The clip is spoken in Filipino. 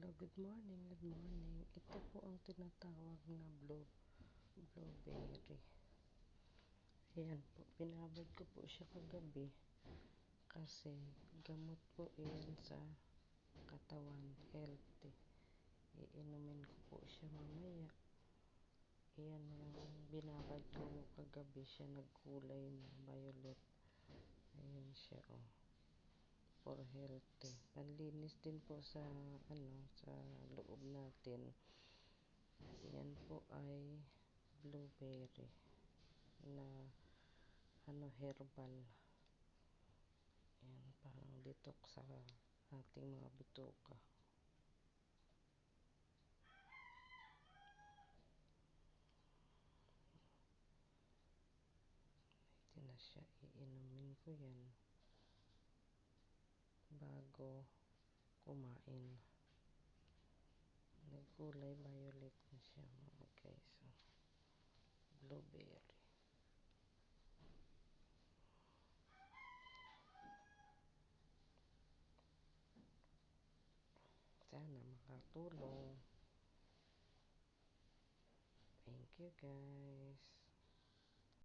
Hello, good morning, good morning. Ito po ang tinatawag na blueberry. Ayan po, binabad ko po siya kagabi kasi gamot po iyan sa katawan, healthy. Iinumin ko po siya mamaya. Ayan yung binabad ko kagabi, siya nagkulay na violet. Ayan siya, oh. For healthy. Panlinis din po sa sa loob natin. Yan po ay blueberry na herbal. Yan, parang detox sa ating mga bituka. Ito na siya, iinumin ko yan bago kumain. Nagkulay violet na siya mga guys. So, blueberry. Sana makatulong. Thank you guys.